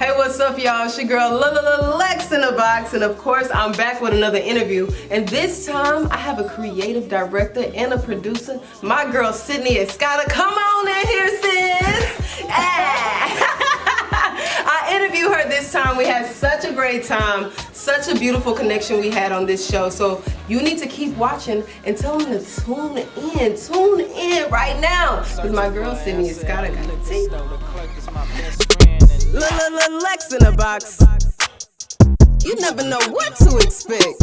Hey, what's up, y'all? It's your girl Lex in the box, and of course, I'm back with another interview. And this time, I have a creative director and a producer, my girl Sydney Escada. Come on in here, sis. I interviewed her this time. We had such a great time, such a beautiful connection we had on this show. So you need to keep watching and tell them to tune in right now, because my girl Sydney Escada got a tea. Lex in the box. You never know what to expect.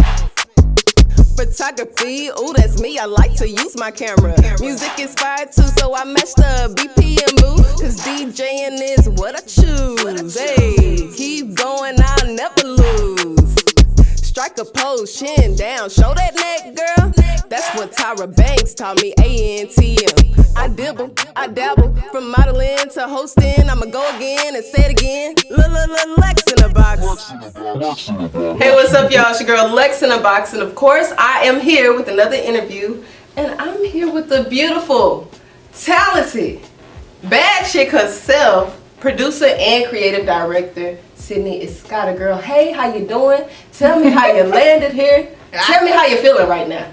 Photography, ooh, that's me. I like to use my camera. Music is fire too, so I matched the BPM boo. Cause DJing is what I choose. Hey, keep going, I'll never lose. Strike a pose, chin down, show that neck, girl. That's what Tyra Banks taught me, ANTM. I dibble, I dabble, from modeling to hosting. I'ma go again and say it again. Lex in the box. Hey, what's up, y'all? It's your girl Lex in the box, and of course, I am here with another interview, and I'm here with the beautiful, talented, bad chick herself, producer and creative director, Sydney Escada. Girl, hey, how you doing? Tell me how you landed here. Tell me how you feeling right now.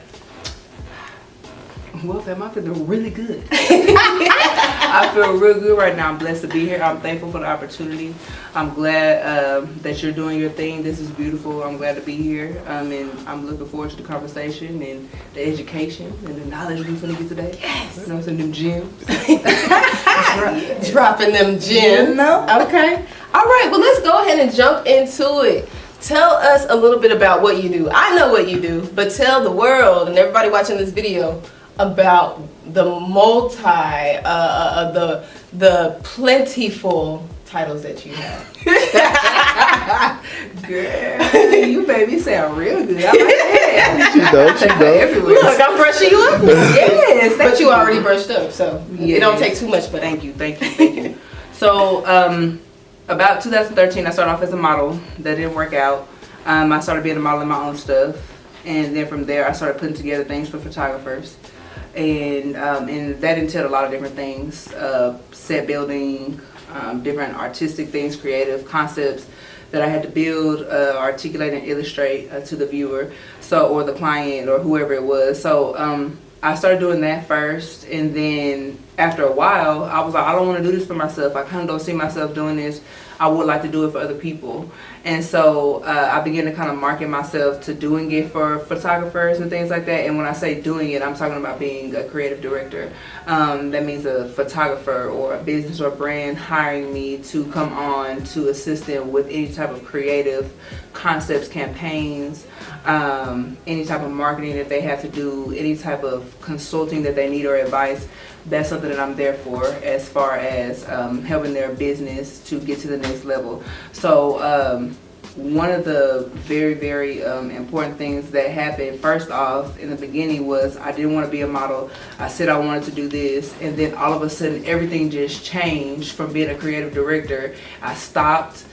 Well, fam, I feel really good. I feel real good right now. I'm blessed to be here. I'm thankful for the opportunity. I'm glad that you're doing your thing. This is beautiful. I'm glad to be here. And I'm looking forward to the conversation and the education and the knowledge we're going to get today. Yes. You know, some them gems. Dropping them gems. You know? Okay. All right. Well, let's go ahead and jump into it. Tell us a little bit about what you do. I know what you do, but tell the world and everybody watching this video about the the plentiful titles that you have. Girl, you made me sound real good. I like that. She does. Look, I'm brushing you up. Yes, but you already brushed up, so yes. It don't take too much. But thank you. So, about 2013, I started off as a model. That didn't work out. I started being a model in my own stuff, and then from there, I started putting together things for photographers. And that entailed a lot of different things, set building, different artistic things, creative concepts that I had to build, articulate and illustrate to the viewer, or the client or whoever it was. So I started doing that first, and then after a while I was like, I don't want to do this for myself. I kind of don't see myself doing this. I would like to do it for other people. And so I began to kind of market myself to doing it for photographers and things like that. And when I say doing it, I'm talking about being a creative director. That means a photographer or a business or brand hiring me to come on to assist them with any type of creative concepts, campaigns, any type of marketing that they have to do, any type of consulting that they need or advice. That's something that I'm there for, as far as helping their business to get to the next level. So one of the very, very important things that happened first off in the beginning was I didn't want to be a model. I said I wanted to do this, and then all of a sudden everything just changed from being a creative director. I stopped,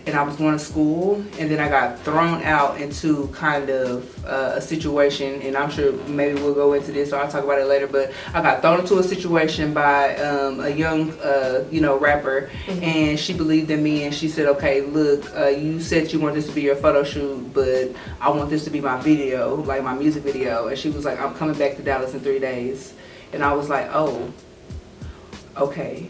and I was going to school, and then I got thrown out into kind of a situation, and I'm sure maybe we'll go into this or I'll talk about it later, but I got thrown into a situation by a young rapper, and she believed in me, and she said, okay, look, you said you want this to be your photo shoot, but I want this to be my video, like my music video. And she was like, I'm coming back to Dallas in 3 days. And I was like, oh, okay.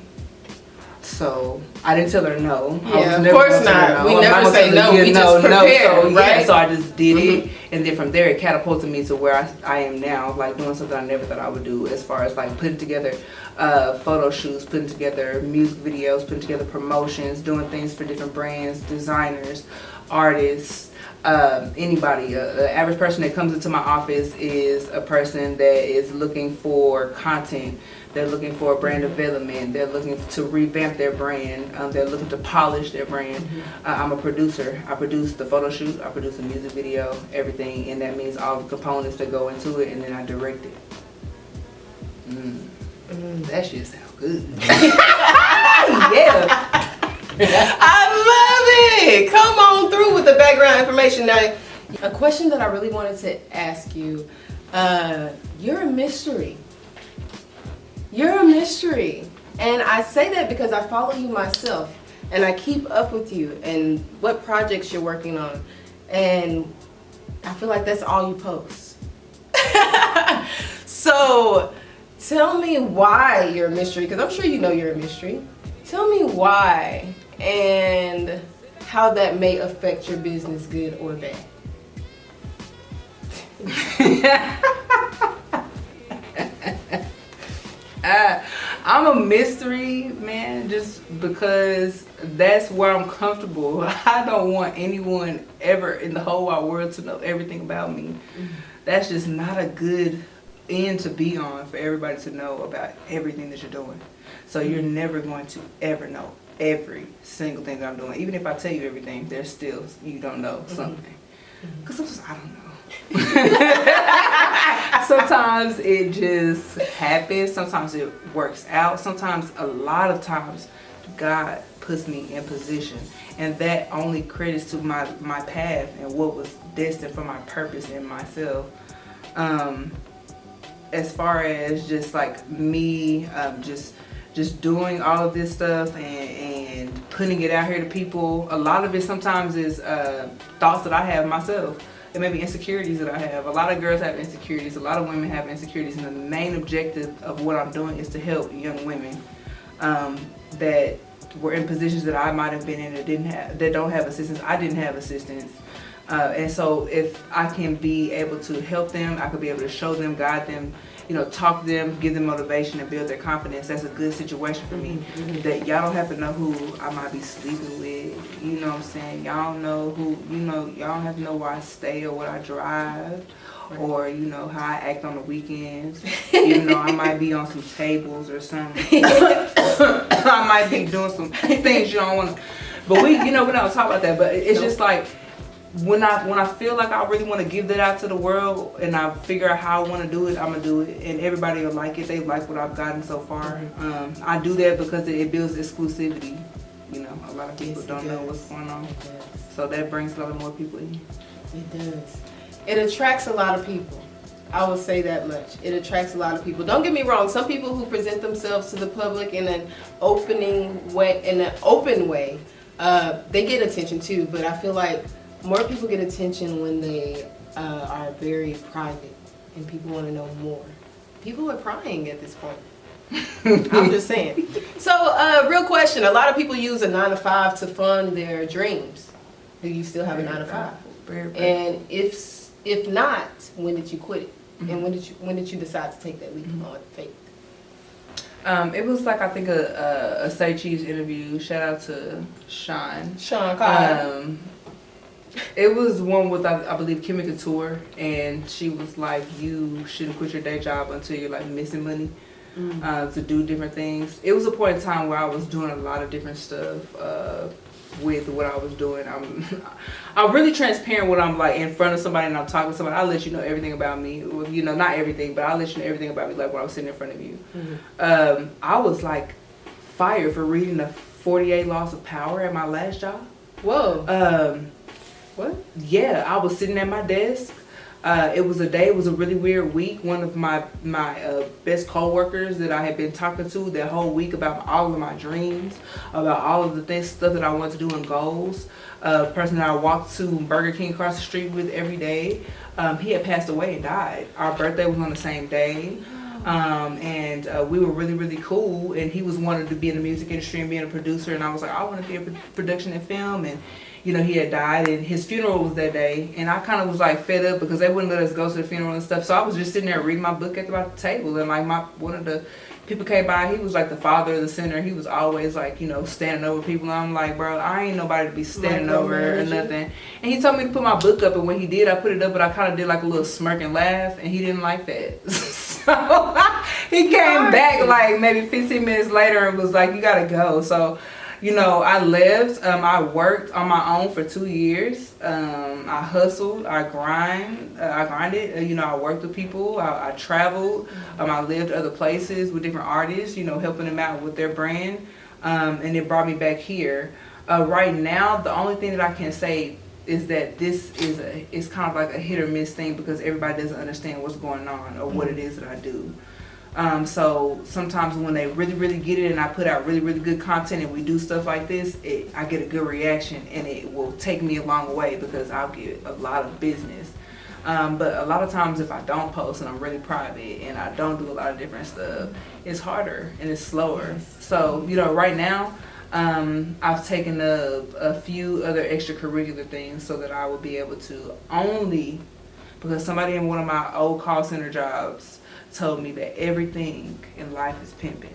So I didn't tell her no. Yeah, of course not. We never say no. We just prepare, right? So I just did it, and then from there it catapulted me to where I am now, like doing something I never thought I would do, as far as like putting together photo shoots, putting together music videos, putting together promotions, doing things for different brands, designers, artists, anybody. An average person that comes into my office is a person that is looking for content. They're looking for a brand development. They're looking to revamp their brand. They're looking to polish their brand. I'm a producer. I produce the photo shoot. I produce a music video, everything, and that means all the components that go into it, and then I direct it. That shit sound good. Yeah. I love it. Come on through with the background information. Now, a question that I really wanted to ask you. You're a mystery. You're a mystery. And I say that because I follow you myself. and I keep up with you and what projects you're working on, and I feel like that's all you post. So tell me why you're a mystery, because I'm sure you know you're a mystery. Tell me why and how that may affect your business, good or bad. I'm a mystery, man, just because that's where I'm comfortable. I don't want anyone ever in the whole wide world to know everything about me. That's just not a good end to be on, for everybody to know about everything that you're doing. So you're never going to ever know every single thing that I'm doing. Even if I tell you everything, there's still, you don't know something. Because sometimes I don't know. Sometimes it just happens. Sometimes it works out. Sometimes, a lot of times, God puts me in position. And that only credits to my path and what was destined for my purpose in myself. As far as just like me, just doing all of this stuff and putting it out here to people, a lot of it sometimes is thoughts that I have myself. It may be insecurities that I have. A lot of girls have insecurities. A lot of women have insecurities. And the main objective of what I'm doing is to help young women that were in positions that I might have been in that don't have assistance. I didn't have assistance. And so if I can be able to help them, I could be able to show them, guide them, talk to them, give them motivation and build their confidence. That's a good situation for me. That y'all don't have to know who I might be sleeping with. You know what I'm saying? Y'all don't know who, y'all don't have to know where I stay or what I drive. Or, how I act on the weekends. Even though I might be on some tables or something. I might be doing some things you don't want to. But we don't talk about that. But it's just like, when I feel like I really want to give that out to the world and I figure out how I want to do it, I'm going to do it. And everybody will like it. They like what I've gotten so far. I do that because it builds exclusivity. A lot of people don't know what's going on. So that brings a lot more people in. It does. It attracts a lot of people. I will say that much. It attracts a lot of people. Don't get me wrong. Some people who present themselves to the public in an open way, they get attention too. But I feel like more people get attention when they are very private and people want to know more. People are prying at this point. I'm just saying. So, real question. A lot of people use a 9-to-5 to fund their dreams. Do you still have a 9-to-5? And if not, when did you quit it? And when did you decide to take that leap on faith? It was like, I think a Say Cheese interview. Shout out to Sean. It was one with, I believe, Kimmy Couture, and she was like, you shouldn't quit your day job until you're like missing money to do different things. It was a point in time where I was doing a lot of different stuff with what I was doing. I'm really transparent when I'm like in front of somebody and I'm talking to somebody. I'll let you know everything about me. Well, not everything, but I'll let you know everything about me, like when I was sitting in front of you. I was like fired for reading the 48 Laws of Power at my last job. Whoa. What? Yeah, I was sitting at my desk. It was a really weird week. One of my best co-workers that I had been talking to that whole week about all of my dreams, about all of the stuff that I wanted to do and goals. Person that I walked to Burger King across the street with every day, he had passed away and died. Our birthday was on the same day. And we were really, really cool, and he was wanted to be in the music industry and being a producer, and I was like, I want to be a production and film, and he had died, and his funeral was that day, and I kind of was like fed up because they wouldn't let us go to the funeral and stuff, so I was just sitting there reading my book at the table, and like one of the people came by. He was like the father of the center. He was always like, standing over people, and I'm like, bro, I ain't nobody to be standing over or nothing. And he told me to put my book up, and when he did, I put it up, but I kind of did like a little smirk and laugh, and he didn't like that. So he came back like maybe 15 minutes later and was like, you gotta go. So I left. I worked on my own for 2 years. I hustled. I grinded. I worked with people. I traveled. I lived other places with different artists, helping them out with their brand. And it brought me back here. Right now, the only thing that I can say is that this is kind of like a hit or miss thing because everybody doesn't understand what's going on or what it is that I do. So sometimes when they really, really get it and I put out really, really good content and we do stuff like this, I get a good reaction and it will take me a long way because I'll get a lot of business. But a lot of times if I don't post and I'm really private and I don't do a lot of different stuff, it's harder and it's slower. So, right now, I've taken a few other extracurricular things so that I will be able to only, because somebody in one of my old call center jobs told me that everything in life is pimping.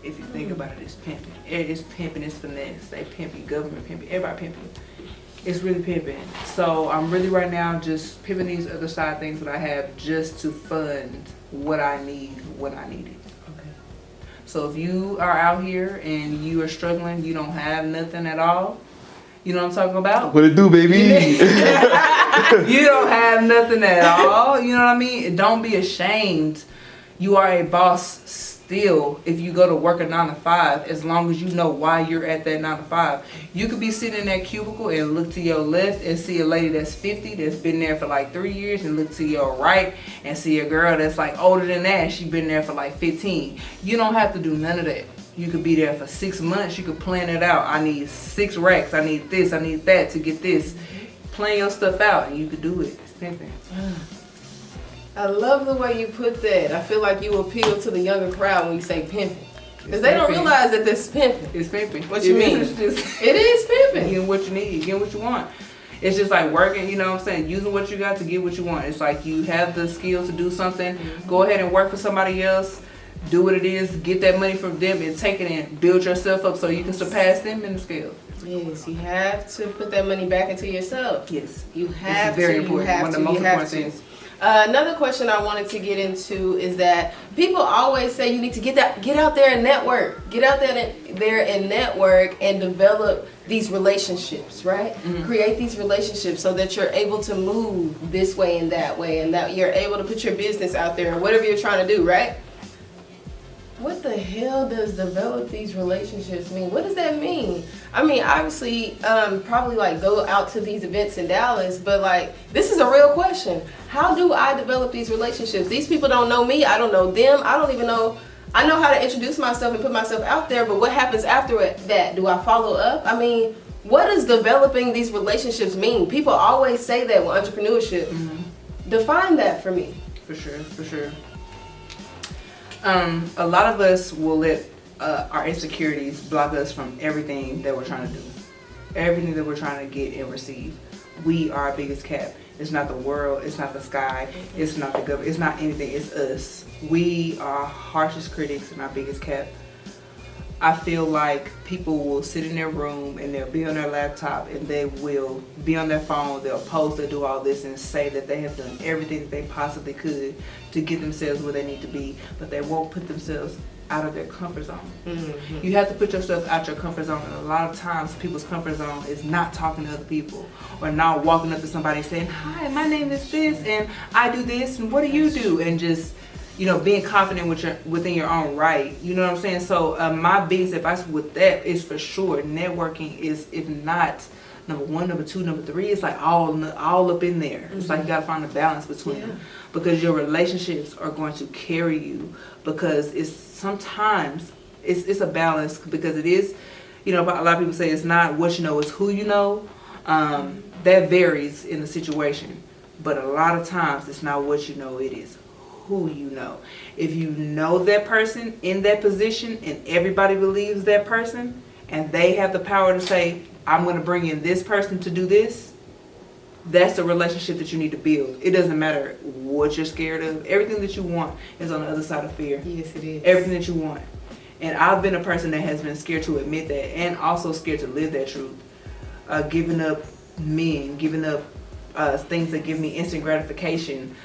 If you think about it, it's pimping. It is pimping, it's finesse. They pimp you, government pimping, everybody pimping. It's really pimping. So I'm really right now just pimping these other side things that I have just to fund what I need when I need it. Okay. So if you are out here and you are struggling, you don't have nothing at all, you know what I'm talking about? What it do, baby? You don't have nothing at all. You know what I mean? Don't be ashamed. You are a boss still if you go to work a 9 to 5, as long as you know why you're at that 9 to 5. You could be sitting in that cubicle and look to your left and see a lady that's 50 that's been there for like 3 years, and look to your right and see a girl that's like older than that. She's been there for like 15. You don't have to do none of that. You could be there for 6 months. You could plan it out. I need 6 racks. I need this. I need that to get this. Plan your stuff out and you could do it. It's pimping. I love the way you put that. I feel like you appeal to the younger crowd when you say pimping. Because they don't realize that this is pimping. It's pimping. What you mean? It is pimping. Getting what you need. Getting what you want. It's just like working, you know what I'm saying? Using what you got to get what you want. It's like you have the skills to do something. Go ahead and work for somebody else. Do what it is. Get that money from them and take it and build yourself up so you can surpass them in the scale. Yes, you have to put that money back into yourself. Yes. You have very to. important. You have One of to. the most You have important to. things. Another question I wanted to get into is that people always say you need to get out there and network. Get out there and network and develop these relationships, right? Mm-hmm. Create these relationships so that you're able to move this way and that way, and that you're able to put your business out there and whatever you're trying to do, right? What the hell does develop these relationships mean? What does that mean? I mean, obviously, probably like go out to these events in Dallas, but like, this is a real question. How do I develop these relationships? These people don't know me. I don't know them. I don't even know. I know how to introduce myself and put myself out there, but what happens after that? Do I follow up? I mean, what does developing these relationships mean? People always say that with entrepreneurship. Mm-hmm. Define that for me. For sure. A lot of us will let our insecurities block us from everything that we're trying to do. Everything that we're trying to get and receive. We are our biggest cap. It's not the world, it's not the sky, it's not the government, it's not anything, it's us. We are our harshest critics and our biggest cap. I feel like people will sit in their room and they'll be on their laptop and they will be on their phone, they'll post, they'll do all this and say that they have done everything that they possibly could to get themselves where they need to be, but they won't put themselves out of their comfort zone. Mm-hmm. You have to put yourself out your comfort zone, and a lot of times people's comfort zone is not talking to other people or not walking up to somebody and saying, hi, my name is this and I do this and what do you do, and just being confident within your own right. You know what I'm saying? So my biggest advice with that is for sure networking is, if not number 1, number 2, number 3, it's like all up in there. Mm-hmm. It's like you gotta find a balance between them, because your relationships are going to carry you, because sometimes it's a balance, because it is, a lot of people say it's not what you know, it's who you know. That varies in the situation, but a lot of times it's not what you know, it is who you know. If you know that person in that position and everybody believes that person and they have the power to say, I'm going to bring in this person to do this, that's the relationship that you need to build. It doesn't matter what you're scared of. Everything that you want is on the other side of fear. Yes, it is. Everything that you want. And I've been a person that has been scared to admit that, and also scared to live that truth. Giving up men, giving up things that give me instant gratification,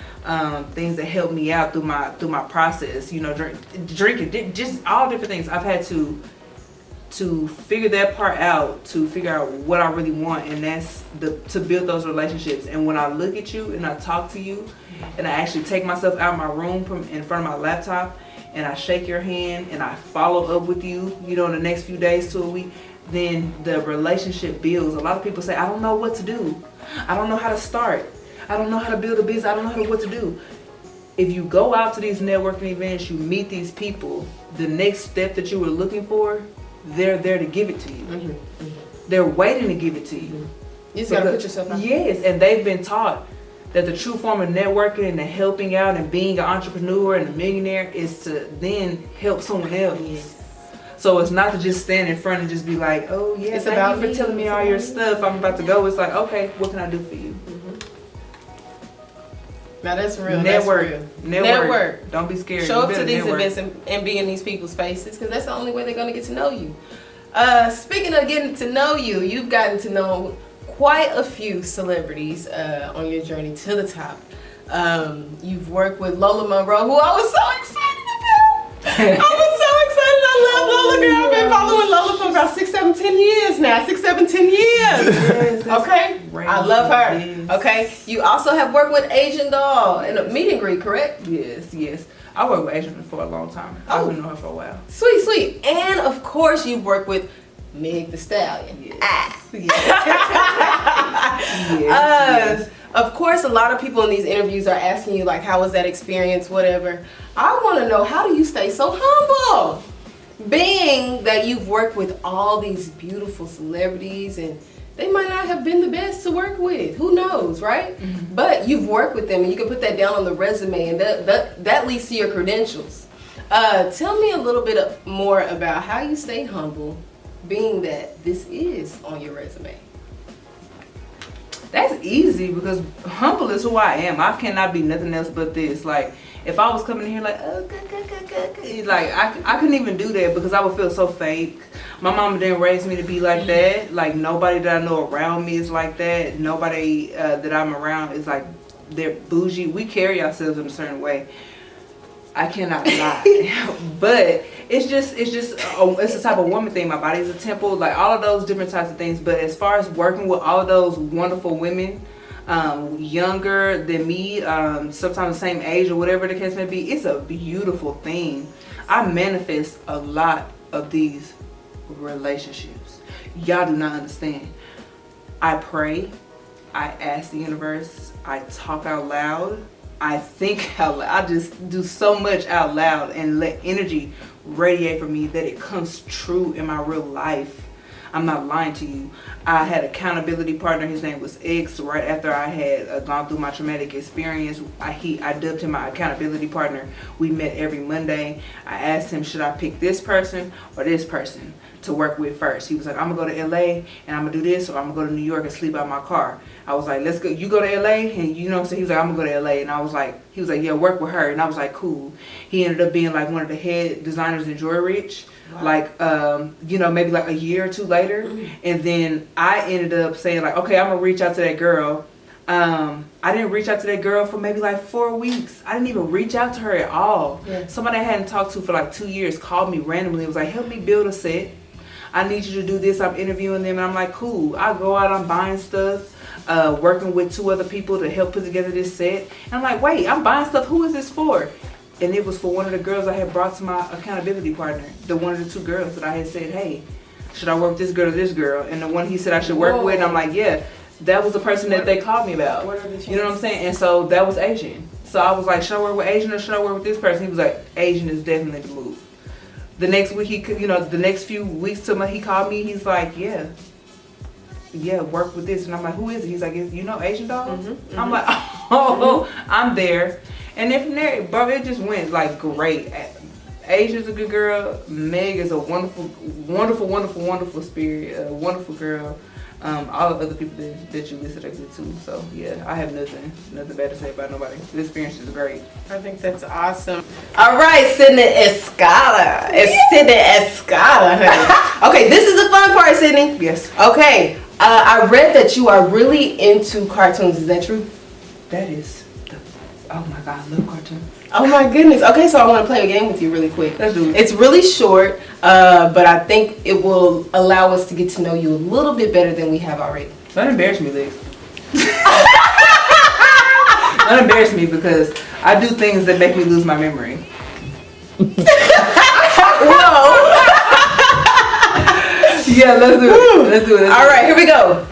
things that help me out through my process, drinking, just all different things. I've had to figure that part out, to figure out what I really want, and that's to build those relationships. And when I look at you and I talk to you and I actually take myself out of my room from in front of my laptop and I shake your hand and I follow up with you, in the next few days to a week, then the relationship builds. A lot of people say, I don't know what to do. I don't know how to start. I don't know how to build a business. I don't know what to do. if you go out to these networking events, you meet these people, the next step that you were looking for, they're there to give it to you. They're waiting to give it to you. You just gotta put yourself out. Yes, and they've been taught that the true form of networking and the helping out and being an entrepreneur and a millionaire is to then help someone else. Yes. So it's not to just stand in front and just be like, oh yeah, It's thank about you for me. telling me all your stuff. I'm about to go. It's like, okay, what can I do for you? Now that's real. Network. That's real. Network. Don't be scared. Show You up to better these network. events and be in these people's faces, because that's the only way they're going to get to know you. Speaking of getting to know you, you've gotten to know quite a few celebrities on your journey to the top. You've worked with Lola Monroe, who I was so excited about. I was so excited. I love Lola, girl. I've been following Lola for about 6, 7, 10 years now. 6, 7, 10 years. Yes, Okay? great. I love her. Yes. Okay? You also have worked with Asian Doll in a meet and greet, correct? Yes. I worked with Asian for a long time. I've been knowing her for a while. Sweet, sweet. And of course, you work with Meg the Stallion. Yes. Yes. Of course, a lot of people in these interviews are asking you, like, how was that experience, whatever. I want to know, how do you stay so humble? Being that you've worked with all these beautiful celebrities and they might not have been the best to work with. Who knows, right? But you've worked with them and you can put that down on the resume, and that leads to your credentials. Tell me a little bit more about how you stay humble, being that this is on your resume. That's easy because humble is who I am. I cannot be nothing else but this. Like, if I was coming in here like, oh, like I couldn't even do that because I would feel so fake. My mama didn't raise me to be like that. Like, nobody that I know around me is like that. Nobody that I'm around is like, they're bougie. We carry ourselves in a certain way. I cannot lie. But it's a type of woman thing. My body's a temple, like all of those different types of things. But as far as working with all of those wonderful women, younger than me, sometimes the same age or whatever the case may be, it's a beautiful thing. I manifest a lot of these relationships. Y'all do not understand. I pray, I ask the universe, I talk out loud, I think out loud. I just do so much out loud and let energy radiate from me that it comes true in my real life. I'm not lying to you. I had an accountability partner. His name was X. Right after I had gone through my traumatic experience, I dubbed him my accountability partner. We met every Monday. I asked him, should I pick this person or this person to work with first? He was like, I'm gonna go to LA and I'm gonna do this, or I'm gonna go to New York and sleep out my car. I was like, let's go. You go to LA, and you know what I'm saying? He was like, I'm gonna go to LA, and I was like, he was like, yeah, work with her, and I was like, cool. He ended up being like one of the head designers in Youre. Wow. Like, you know, maybe like a year or two later. And then I ended up saying like, okay, I'm gonna reach out to that girl. I didn't reach out to that girl for maybe like 4 weeks. I didn't even reach out to her at all. Yeah. Somebody I hadn't talked to for like 2 years called me randomly. It was like, help me build a set. I need you to do this. I'm interviewing them. And I'm like, cool. I go out, I'm buying stuff, working with 2 other people to help put together this set. And I'm like, wait, I'm buying stuff. Who is this for? And it was for one of the girls I had brought to my accountability partner. One of the 2 girls that I had said, hey, should I work with this girl or this girl? And the one he said I should work with, and I'm like, yeah, that was the person that they called me about. You know what I'm saying? And so that was Asian. So I was like, should I work with Asian or should I work with this person? He was like, Asian is definitely the move. The next week, the next few weeks till he called me, he's like, yeah, work with this. And I'm like, who is it? He's like, you know Asian Doll? I'm like, oh, I'm there. And then from there, bro, it just went like great. Asia's a good girl. Meg is a wonderful, wonderful, wonderful, wonderful spirit. A wonderful girl. All the other people that you listed are good too. So yeah, I have nothing bad to say about nobody. The experience is great. I think that's awesome. All right, Sydney Escada. It's Sydney Escada, honey. Okay, this is the fun part, Sydney. Yes. Okay, I read that you are really into cartoons. Is that true? That is. Oh my God, I love cartoons. Oh my goodness. Okay, so I want to play a game with you really quick. Let's do it. It's really short, but I think it will allow us to get to know you a little bit better than we have already. Don't embarrass me, Lex. Don't embarrass me because I do things that make me lose my memory. Whoa. Yeah, let's do it. Let's do it. All right, here we go.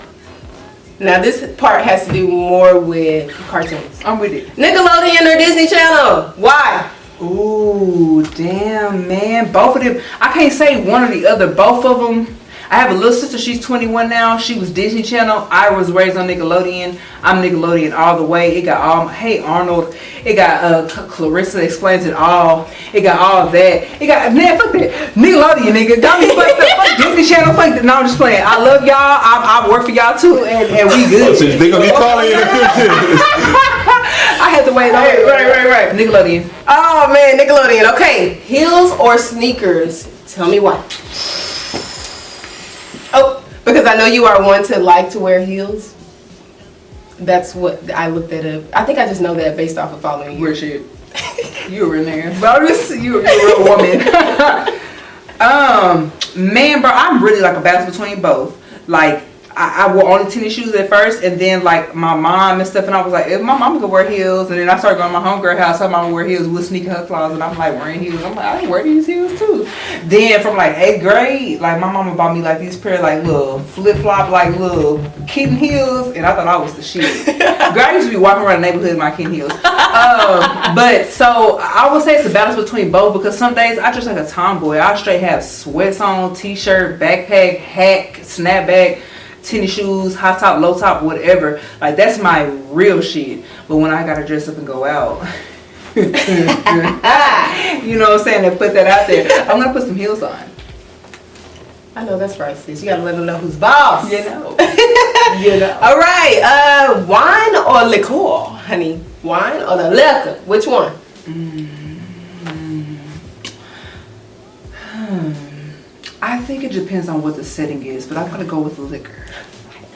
Now this part has to do more with cartoons. I'm with it. Nickelodeon or Disney Channel? Why? Ooh, damn, man. Both of them. I can't say one or the other. Both of them. I have a little sister. She's 21 now. She was Disney Channel. I was raised on Nickelodeon. I'm Nickelodeon all the way. It got all. Hey Arnold. It got Clarissa Explains It All. It got all of that. It got, man, fuck that. Nickelodeon, nigga. Got me fucked up. Fuck Disney Channel. Fuck that. No, I'm just playing. I love y'all. I work for y'all too, and we good. So they gonna be calling you. I had to wait. Right. Nickelodeon. Oh man, Nickelodeon. Okay, heels or sneakers? Tell me why. Oh, because I know you are one to like to wear heels. That's what I looked at up. I think I just know that based off of following you. Weird shit. You were in there. But you're a real woman. Man, bro, I'm really like a balance between both. Like, I wore only tennis shoes at first, and then like my mom and stuff, and I was like, if my mom could wear heels, and then I started going to my homegirl house, her mom would wear heels, we'll sneak in her closet, and I'm like wearing heels. I'm like, I can wear these heels too. Then from like 8th grade, like my mama bought me like these pair of like little flip flop like little kitten heels, and I thought I was the shit. Girl, I used to be walking around the neighborhood in my kitten heels. But so I would say it's a balance between both, because some days I just like a tomboy. I straight have sweats on, t-shirt, backpack, hat, snapback, tennis shoes, high top, low top, whatever. Like, that's my real shit. But when I gotta dress up and go out, you know what I'm saying, and put that out there, I'm gonna put some heels on. I know that's right, sis. You gotta let them know who's boss. You know. All right. Wine or liqueur, honey? Wine or the liquor? Which one? I think it depends on what the setting is, but I'm gonna go with the liquor.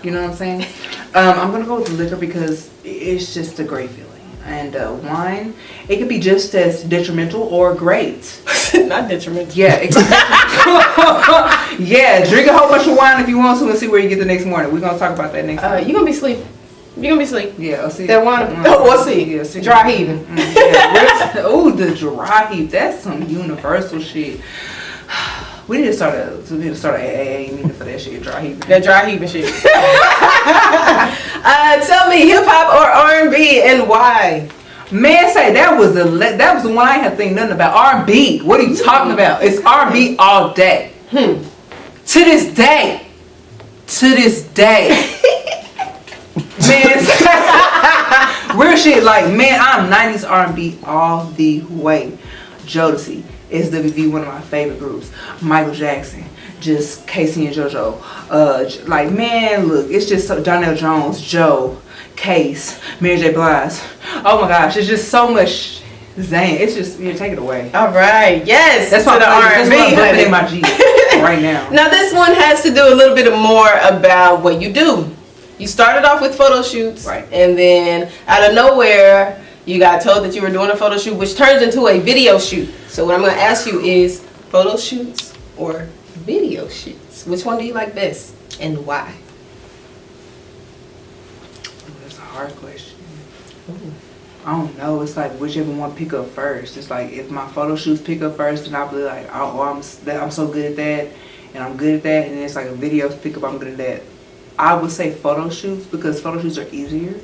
You know what I'm saying? I'm gonna go with the liquor because it's just a great feeling. And wine, it can be just as detrimental or great. Not detrimental. Yeah, exactly. Yeah, drink a whole bunch of wine if you want to, and see where you get the next morning. We're gonna talk about that next time. You gonna be asleep. You gonna be asleep. Yeah, I'll see. That wine. We'll see. Yeah, see. Dry heaving. Yeah. Oh, the dry heave. That's some universal shit. We need to start a AA meeting for that shit, dry heaving. That dry heaving shit. Tell me, hip hop or R&B, and why? Man, say that was the one I had to think nothing about. R&B. What are you talking about? It's R&B all day. To this day. Man, real shit. Like, man, I'm 90s R&B all the way. Jodeci, SWV, one of my favorite groups. Michael Jackson, just Casey and JoJo. Like, man, look, it's just so, Donnell Jones, Joe, Case, Mary J. Blige. Oh my gosh, it's just so much Zane. It's just, yeah, take it away. All right, yes. That's to the that's R&B. what I'm in my G right now. Now this one has to do a little bit more about what you do. You started off with photo shoots, right? And then out of nowhere, you got told that you were doing a photo shoot, which turns into a video shoot. So what I'm going to ask you is photo shoots or video shoots? Which one do you like best and why? That's a hard question. I don't know. It's like whichever one pick up first. It's like if my photo shoots pick up first, then I'll be like, oh, I'm so good at that, and I'm good at that. And then it's like a video pick up, I'm good at that. I would say photo shoots because photo shoots are easier.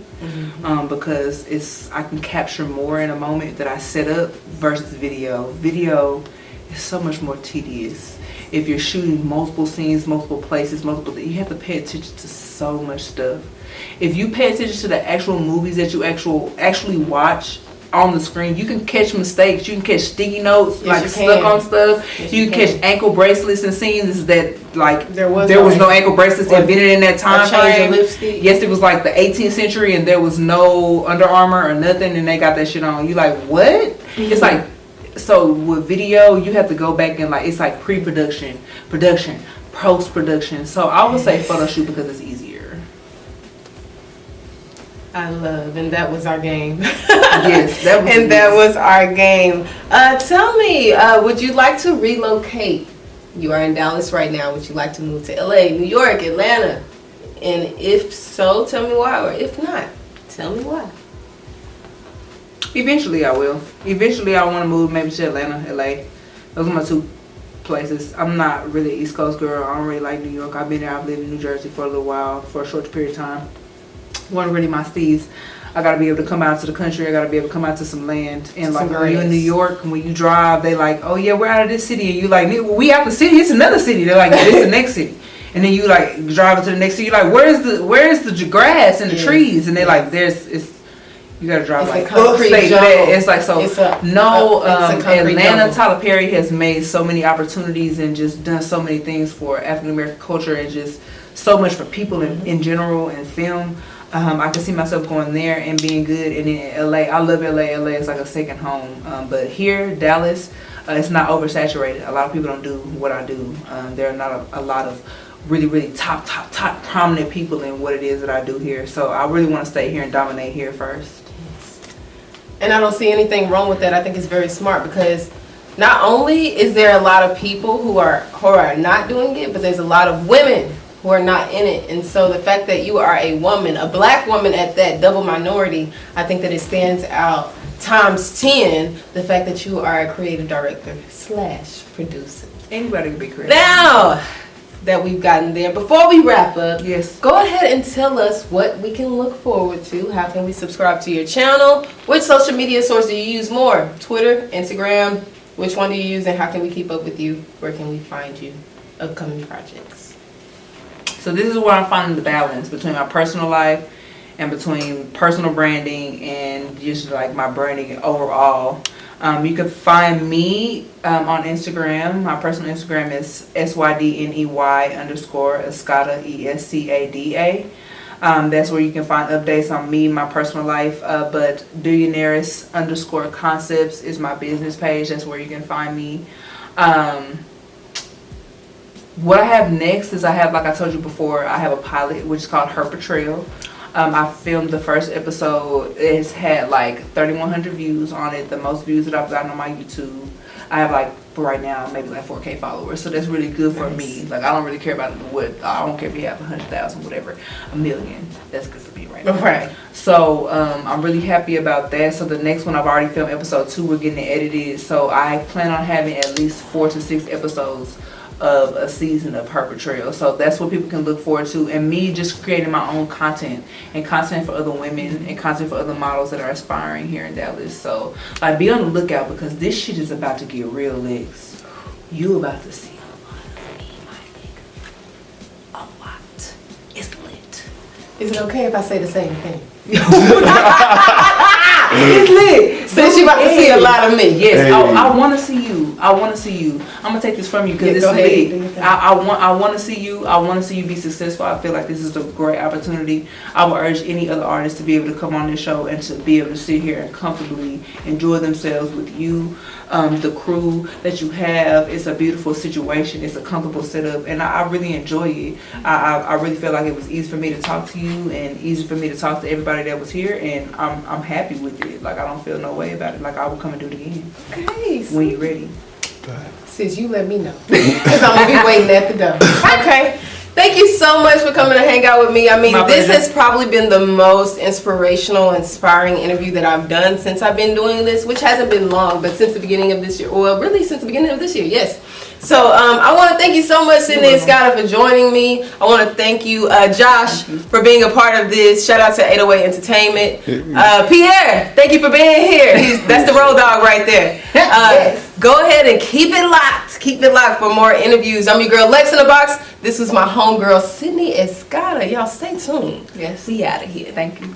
Because I can capture more in a moment that I set up versus video. Video is so much more tedious. If you're shooting multiple scenes, multiple places, you have to pay attention to so much stuff. If you pay attention to the actual movies that you actually watch on the screen, you can catch mistakes. You can catch sticky notes, like stuck on stuff. Yes, you can catch ankle bracelets and scenes that like there was no ankle bracelets invented in that time frame. Yes, it was like the 18th century and there was no Under Armour or nothing, and they got that shit on. You like, what? It's like, so with video, you have to go back and like, it's like pre-production, production, post-production. So I would say photo shoot because it's easier. I love, and that was our game. Yes, that was our game. Tell me, would you like to relocate? You are in Dallas right now. Would you like to move to LA, New York, Atlanta? And if so, tell me why. Or if not, tell me why. Eventually I will. Eventually I want to move maybe to Atlanta, LA. Those are my two places. I'm not really an East Coast girl. I don't really like New York. I've been there. I've lived in New Jersey for a little while, for a short period of time. one of really my steeds. I gotta be able to come out to the country. I gotta be able to come out to some land. And like when you're in New York, when you drive, they like, oh yeah, we're out of this city. And you like, we out the city. It's another city. They're like, it's the next city. And then you like drive to the next city. You're like, where's the grass and the trees? And they like, you gotta drive it's like upstate. It's like so. Atlanta, Tyler Perry has made so many opportunities and just done so many things for African American culture and just so much for people in general and film. I can see myself going there and being good. And in LA, I love LA. LA is like a second home. But here, Dallas, it's not oversaturated. A lot of people don't do what I do. There are not a lot of really top prominent people in what it is that I do here. So I really want to stay here and dominate here first. And I don't see anything wrong with that. I think it's very smart because not only is there a lot of people who are not doing it, but there's a lot of women who are not in it. And so the fact that you are a woman, a black woman at that, double minority, I think that it stands out times 10, the fact that you are a creative director / producer. Anybody can be creative. Now that we've gotten there, before we wrap up, yes, go ahead and tell us what we can look forward to. How can we subscribe to your channel? Which social media source do you use more? Twitter, Instagram? Which one do you use, and how can we keep up with you? Where can we find you? Upcoming projects. So this is where I'm finding the balance between my personal life and between personal branding and just like my branding overall. You can find me on Instagram. My personal Instagram is SYDNEY_Escada, ESCADA. That's where you can find updates on me, my personal life. But billionaires_concepts is my business page. That's where you can find me. What I have next is I have, like I told you before, I have a pilot which is called Her Portrayal. I filmed the first episode. It's had like 3,100 views on it, the most views that I've gotten on my YouTube. I have like, for right now, maybe like 4K followers, so that's really good for me. Like I don't really care about I don't care if you have 100,000, whatever, 1 million. That's good for me right now. Right. So I'm really happy about that. So the next one, I've already filmed episode 2. We're getting it edited. So I plan on having at least 4 to 6 episodes of a season of Her Portrayal. So that's what people can look forward to, and me just creating my own content and content for other women and content for other models that are aspiring here in Dallas. So like be on the lookout because this shit is about to get real licks. You about to see a lot of me, my nigga. A lot. It's lit. Is it okay if I say the same thing? It's lit. Since you about to see a lot of me. Yes, hey. I want to see you. I want to see you. I'm gonna take this from you because it's lit. I want to see you. I want to see you be successful. I feel like this is a great opportunity. I would urge any other artist to be able to come on this show and to be able to sit here and comfortably enjoy themselves with you, the crew that you have. It's a beautiful situation. It's a comfortable setup, and I really enjoy it. I really feel like it was easy for me to talk to you and easy for me to talk to everybody that was here, and I'm happy with it. Like I don't feel no way about it. Like I will come and do it again. Okay. When you're ready. Sis, you let me know. Because I'm going to be waiting at the door. Okay. Thank you so much for coming to hang out with me. I mean, this has probably been the most inspirational, inspiring interview that I've done since I've been doing this, which hasn't been long, but since the beginning of this year. Well, really since the beginning of this year, yes. So I want to thank you so much, Sydney Escada, for joining me. I want to thank you, Josh, for being a part of this. Shout out to 808 Entertainment. Pierre, thank you for being here. That's the road dog right there. Yes. Go ahead and keep it locked. Keep it locked for more interviews. I'm your girl, Lex in the Box. This was my homegirl, Sydney Escada. Y'all stay tuned. Yes. We out of here. Thank you.